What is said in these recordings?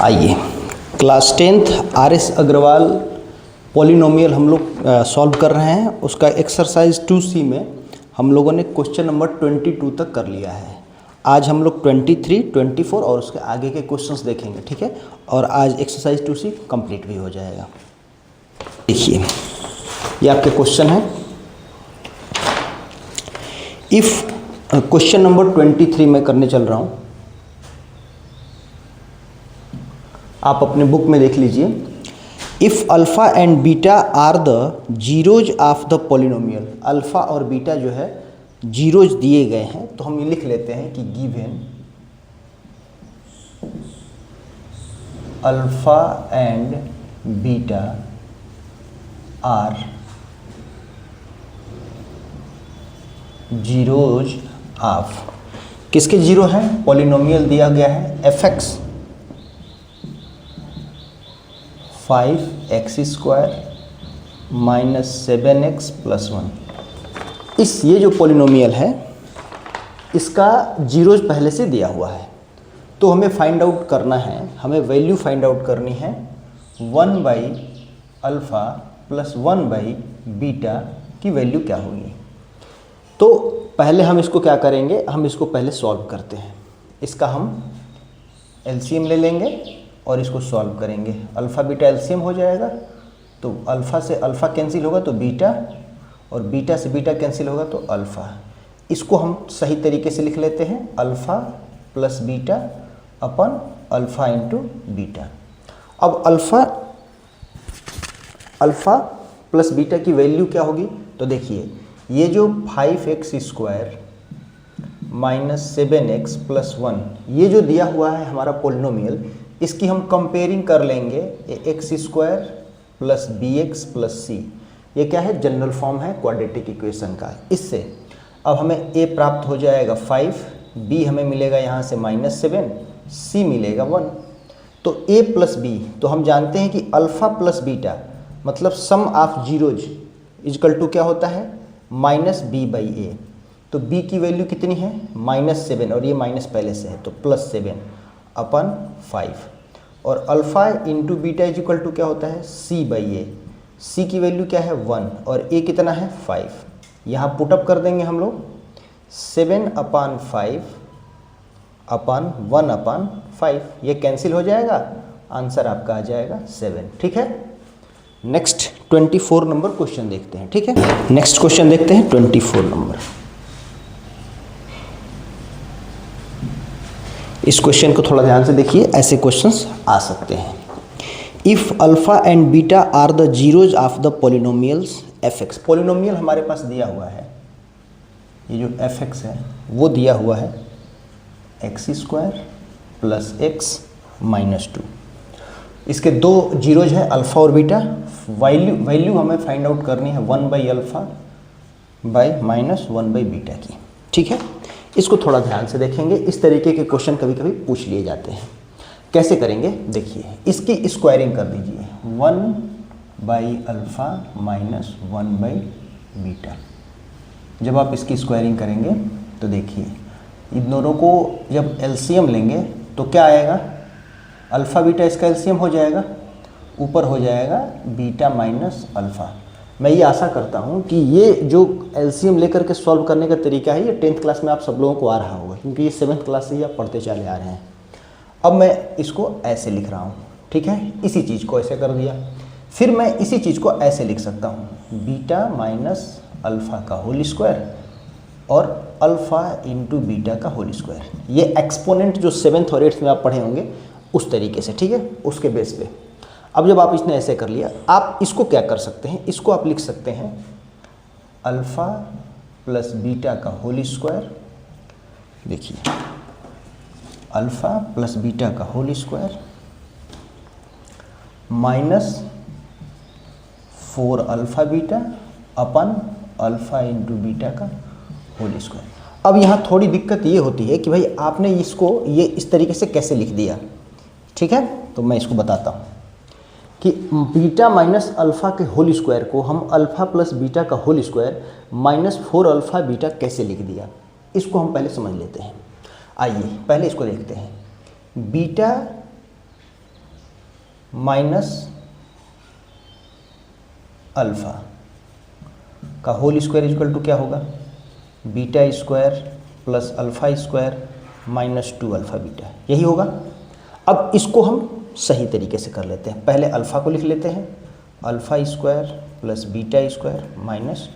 आइए class 10th RS. Agarwal polynomial हम लोग सॉल्व कर रहे हैं। उसका एक्सरसाइज 2C में हम लोगों ने क्वेश्चन नंबर 22 तक कर लिया है। आज हम लोग 23, 24 और उसके आगे के क्वेश्चंस देखेंगे, ठीक है। और आज एक्सरसाइज 2C कंप्लीट भी हो जाएगा। देखिए ये आपके क्वेश्चन है। इफ़ क्वेश्चन नंबर 23 में करने चल रहा हूँ, आप अपने बुक में देख लीजिए। If alpha and beta are the zeros of the polynomial, alpha और बीटा जो है जीरोज दिए गए हैं, तो हम ये लिख लेते हैं कि given alpha and beta are zeros of, किसके जीरो हैं? पॉलिनोमियल दिया गया है एफ(x) 5x² - 7x + 1। ये जो पॉलिनोमियल है इसका जीरोज पहले से दिया हुआ है, तो हमें फाइंड आउट करना है, हमें वैल्यू फाइंड आउट करनी है 1/अल्फ़ा + 1/बीटा की वैल्यू क्या होगी। तो पहले हम इसको क्या करेंगे, हम इसको पहले सॉल्व करते हैं। इसका हम एलसीएम ले लेंगे और इसको सॉल्व करेंगे। अल्फ़ा बीटा एलसीएम हो जाएगा, तो अल्फ़ा से अल्फ़ा कैंसिल होगा तो बीटा, और बीटा से बीटा कैंसिल होगा तो अल्फ़ा। इसको हम सही तरीके से लिख लेते हैं, alpha + beta upon alpha × beta. अब अल्फ़ा + बीटा की वैल्यू क्या होगी, तो देखिए ये जो 5x² - 7x + 1 ये जो दिया हुआ है हमारा पॉलिनोमियल, इसकी हम कंपेयरिंग कर लेंगे x² + bx + c। ये क्या है? जनरल फॉर्म है क्वाड्रेटिक इक्वेशन का। इससे अब हमें a प्राप्त हो जाएगा 5, b हमें मिलेगा यहाँ से -7, c मिलेगा 1। तो a + b, तो हम जानते हैं कि अल्फ़ा + बीटा मतलब सम ऑफ जीरोज इक्वल टू क्या होता है? -b/a। तो b की वैल्यू कितनी है? -7, और ये माइनस पहले से है तो +7/5। और अल्फ़ा × बीटा इक्वल टू क्या होता है? c/a। c की वैल्यू क्या है? 1, और a कितना है? 5। यहाँ पुटअप कर देंगे हम लोग 7/5/1/5, ये कैंसिल हो जाएगा, आंसर आपका आ जाएगा 7, ठीक है। नेक्स्ट 24 नंबर क्वेश्चन देखते हैं, ठीक है। नेक्स्ट क्वेश्चन देखते हैं 24 नंबर। इस क्वेश्चन को थोड़ा ध्यान से देखिए, ऐसे क्वेश्चंस आ सकते हैं। If alpha and beta are the zeros of the polynomials f(x), polynomial हमारे पास दिया हुआ है, ये जो f(x) है वो दिया हुआ है x² + x - 2। इसके दो जीरोज हैं अल्फ़ा और बीटा। वैल्यू हमें फाइंड आउट करनी है 1/अल्फ़ा - 1/बीटा की, ठीक है। इसको थोड़ा ध्यान से देखेंगे, इस तरीके के क्वेश्चन कभी कभी पूछ लिए जाते हैं। कैसे करेंगे देखिए, इसकी स्क्वायरिंग कर दीजिए 1/अल्फ़ा - 1/बीटा। जब आप इसकी स्क्वायरिंग करेंगे तो देखिए इन दोनों को जब एलसीएम लेंगे तो क्या आएगा? अल्फ़ा बीटा इसका एलसीएम हो जाएगा, ऊपर हो जाएगा बीटा - अल्फ़ा। मैं ये आशा करता हूँ कि ये जो एलसीएम लेकर के सॉल्व करने का तरीका है ये 10th क्लास में आप सब लोगों को आ रहा होगा, क्योंकि ये 7th क्लास से ही आप पढ़ते चले आ रहे हैं। अब मैं इसको ऐसे लिख रहा हूँ, ठीक है। इसी चीज़ को ऐसे कर दिया, फिर मैं इसी चीज़ को ऐसे लिख सकता हूँ, बीटा - अल्फ़ा का होल स्क्वायर और अल्फ़ा × बीटा का होल स्क्वायर। ये एक्सपोनेंट जो 7th और 8th में आप पढ़े होंगे उस तरीके से, ठीक है, उसके बेस पे। अब जब आप इसने ऐसे कर लिया, आप इसको क्या कर सकते हैं, इसको आप लिख सकते हैं अल्फ़ा + बीटा का होल स्क्वायर। देखिए अल्फ़ा + बीटा का whole square -4 beta upon alpha × beta का होल स्क्वायर। अब यहाँ थोड़ी दिक्कत ये होती है कि भाई आपने इसको ये इस तरीके से कैसे लिख दिया, ठीक है। तो मैं इसको बताता हूँ कि बीटा - अल्फ़ा के होल स्क्वायर को हम अल्फ़ा + बीटा का होल स्क्वायर -4 बीटा कैसे लिख दिया, इसको हम पहले समझ लेते हैं। आइए पहले इसको देखते हैं। बीटा माइनस अल्फ़ा का होल स्क्वायर इक्वल टू क्या होगा, beta square plus alpha square minus 2 alpha beta, यही होगा। अब इसको हम सही तरीके से कर लेते हैं। पहले अल्फ़ा को लिख लेते हैं, alpha square plus beta square minus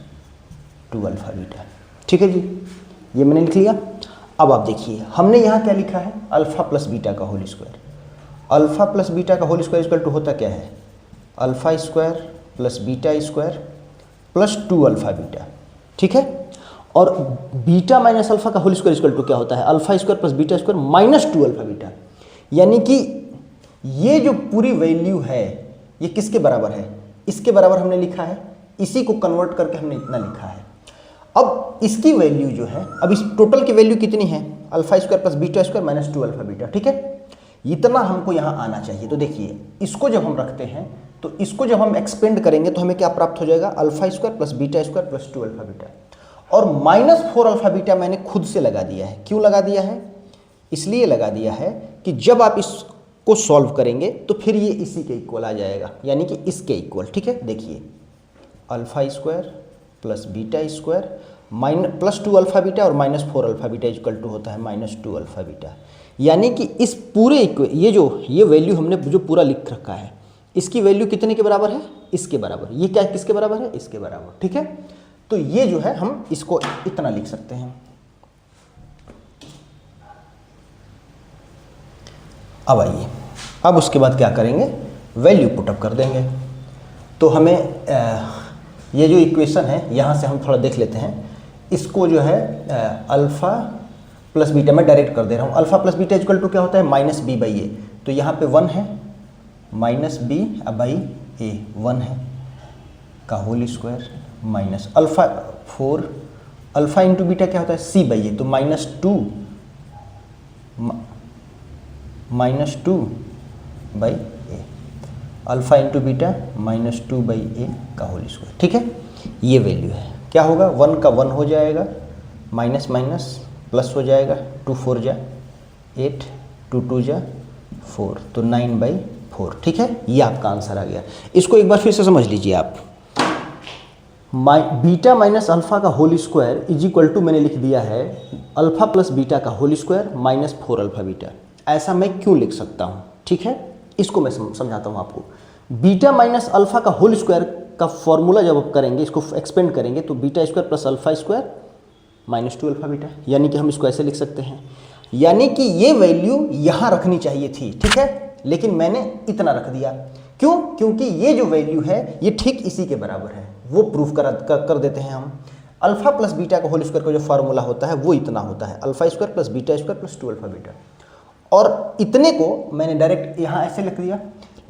2 alpha beta. ठीक है जी, ये मैंने लिख लिया। अब आप देखिए हमने यहाँ क्या लिखा है, अल्फ़ा प्लस बीटा का whole square. Alpha plus beta का होल स्क्वायर इक्वल टू होता क्या है, alpha square plus beta square plus 2 alpha beta. ठीक है, और बीटा माइनस अल्फ़ा का होल स्क्वायर इक्वल टू क्या होता है, alpha square plus beta square minus 2 alpha beta. यानी कि ये जो पूरी वैल्यू है ये किसके बराबर है, इसके बराबर हमने लिखा है, इसी को कन्वर्ट करके हमने इतना लिखा है। अब इसकी वैल्यू जो है, अब इस टोटल की वैल्यू कितनी है, alpha square plus beta square minus 2 alpha beta. ठीक है, इतना हमको यहाँ आना चाहिए। तो देखिए इसको जब हम रखते हैं तो इसको जब हम एक्सपेंड करेंगे तो हमें क्या प्राप्त हो जाएगा, alpha square plus beta square plus 2 alpha beta. और माइनस 4 अल्फ़ा बीटा मैंने खुद से लगा दिया है। क्यों लगा दिया है, इसलिए लगा दिया है कि जब आप इसको सॉल्व करेंगे तो फिर ये इसी के इक्वल आ जाएगा, यानी कि इसके इक्वल। ठीक है, देखिए alpha square plus beta square plus 2 alpha beta और minus 4 alpha beta equal to होता है माइनस 2 अल्फ़ा बीटा। यानी कि इस पूरे ये वैल्यू हमने जो पूरा लिख रखा है, इसकी वैल्यू कितने के बराबर है, इसके बराबर। ये क्या किसके बराबर है, इसके बराबर। ठीक है, तो ये जो है हम इसको इतना लिख सकते हैं। अब आइए, अब उसके बाद क्या करेंगे, वैल्यू पुटअप कर देंगे। तो हमें ये जो इक्वेशन है यहाँ से हम थोड़ा देख लेते हैं। इसको जो है अल्फ़ा प्लस बीटा मैं डायरेक्ट कर दे रहा हूँ। Alpha plus beta equal to क्या होता है, माइनस बी बाई ए। तो यहाँ पे 1 है, माइनस बी बाई ए 1 है का whole square minus alpha 4 alpha into beta क्या होता है, सी बाई ए। तो minus 2 by A, alpha into beta minus 2 by A का होल स्क्वायर। ठीक है, ये वैल्यू है। क्या होगा, 1 का 1 हो जाएगा, माइनस माइनस प्लस हो जाएगा, 2 4 जा 8, 2 2 जा 4, तो 9 बाई 4। ठीक है, ये आपका आंसर आ गया। इसको एक बार फिर से समझ लीजिए आप, बीटा माइनस अल्फ़ा का whole square is equal to मैंने लिख दिया है अल्फ़ा प्लस बीटा का whole square minus 4 alpha beta. ऐसा मैं क्यों लिख सकता हूँ, ठीक है, इसको मैं समझाता हूँ आपको। बीटा माइनस अल्फ़ा का होल स्क्वायर का फॉर्मूला जब आप करेंगे, इसको एक्सपेंड करेंगे, तो beta square plus alpha square minus 2 alpha beta. यानी कि हम इसको ऐसे लिख सकते हैं, यानी कि ये वैल्यू यहाँ रखनी चाहिए थी। ठीक है, लेकिन मैंने इतना रख दिया। क्यों, क्योंकि ये जो वैल्यू है ये ठीक इसी के बराबर है। वो प्रूफ कर देते हैं हम। अल्फ़ा प्लस बीटा का होल स्क्वायर का जो फार्मूला होता है वो इतना होता है, alpha square plus beta square plus 2 alpha beta. और इतने को मैंने डायरेक्ट यहाँ ऐसे लिख दिया।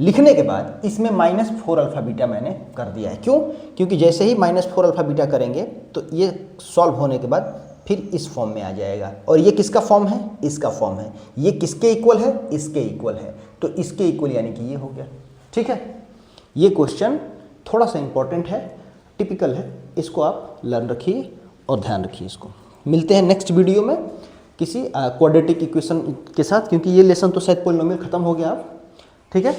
लिखने के बाद इसमें माइनस 4 अल्फ़ा बीटा मैंने कर दिया है। क्यों, क्योंकि जैसे ही माइनस 4 अल्फ़ा बीटा करेंगे तो ये सॉल्व होने के बाद फिर इस फॉर्म में आ जाएगा। और ये किसका फॉर्म है, इसका फॉर्म है। ये किसके इक्वल है, इसके इक्वल है। तो इसके इक्वल यानी कि ये हो गया। ठीक है, ये क्वेश्चन थोड़ा सा इंपॉर्टेंट है, टिपिकल है, इसको आप लर्न रखिए और ध्यान रखिए। इसको मिलते हैं नेक्स्ट वीडियो में किसी क्वाड्रेटिक इक्वेशन के साथ, क्योंकि ये लेसन तो शायद पॉलिनोमियल खत्म हो गया अब। ठीक है।